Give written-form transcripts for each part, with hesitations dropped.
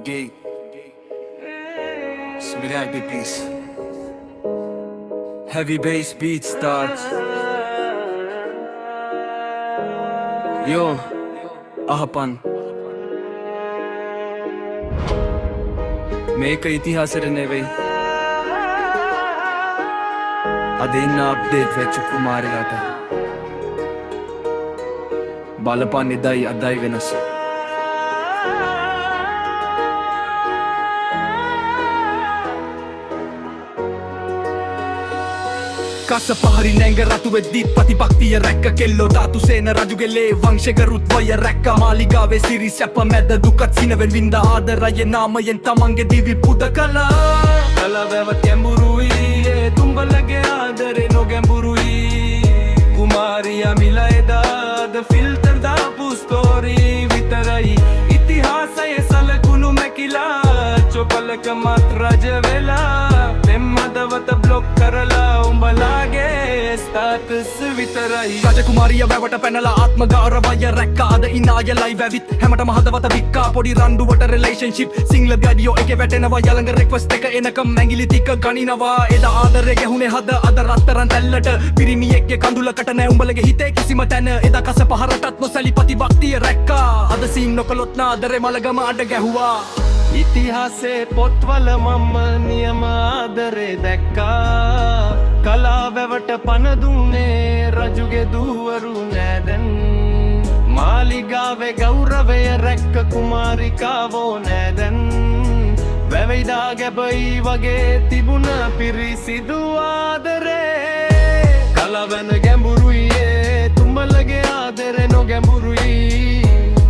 Gay. Smiraj please. Heavy bass beat starts. Yo, ahpan. මේක ඉතිහාසෙට නෙවෙයි. අද ඉන්න අප්ඩේට් වෙච්ච කුමාරයාට බලපන් එදයි අදයි වෙනස. කසපහරි නැංග රතු වෙද්දිත් ප්‍රතිපක්තිය රැක්ක කෙල්ලෝ ධාතු සේන රජුගෙලේ වංශකරුත් වය රැක්ක මාලිගාවේ සිරි සැප මැද දුකත් සිනවෙන් වින්ද ආදරයේ නාමයෙන් තමන්ගේ දිවි පුද කළා. කලවැව කැඹුරුයි ඒ තුඹලගේ ආදරේ නොගැඹුරුයි. කුමාරියා මිලා එදාද ෆිල්ටර් දාපු ස්ටෝරි විතරයි. ඉතිහාසයේ සලකුණු මැකිලා චොපලක මත් රජ වෙලා. පෙම් හදවත බ්ලොක් කරලා උඹලාගේ ස්ටාටස් විතරයි. රජකුමාරිය වැවට පැනලා ආත්ම ගෞරවය රැක්කා. අද ඉන්න අයලයි වැවිත් හැමටම හදවත වික්කා. පොඩි රණ්ඩුවට රිලේෂන්ෂිප් සිංගල් ගඩියෝ එකේ වැටෙනවා. යලඟ රික්වෙස්ට් එක එනකම් ඇඟිලි ටික ගනිනවා. එදා ආදරේ ගැහුනේ හද අද රත්තරන් තැල්ලට. පිරිමියෙක්ගේ කඳුලකට නෑ උඹලගේ හිතේ කිසිම තැන. එදා කස පහරටත් නොසැලි ප්‍රතිපක්තිය රැක්කා. අද සීන් නොකළොත් නාදරේ මලගම අඩ ගැහුවා. ඉතිහාසේ පොත්වල මම නියම ආදරේ දැක්කා. කලාවැවට පණ දුන්නේ රජුගේ දූවරු නෑදැන්. මාලිගාවේ ගෞරවය රැක්ක කුමාරිකාවෝ නෑදැන්. වැවෙයිදා ගැබයි වගේ තිබුණ පිරිසිදු ආදරේ. කලවැන ගැඹුරුයි ඒ තුඹලගේ ආදරේ නොගැඹුරුයි.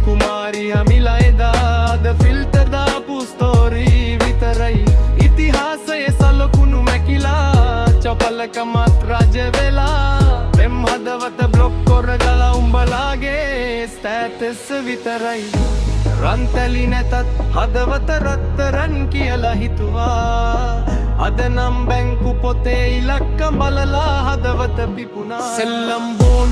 කුමාරියා මිලා එදාද ෆිල්ටර් දාපු ස්ටෝරි විතරයි. ඉතිහාසයේ සලකුණු මැකිලා චපලක මත් රජ වෙලා. පෙම් හදවත බ්ලොක් කරගලා උඹලාගේ ස්ටේටස් විතරයි. රන්තැලි නැතත් හදවත රත්තරන් කියලා හිතුවා. අද නම් බැංකු පොතේ ඉලක්ක බලලා හදවත පිපුණා. සෙල්ලම් බෝ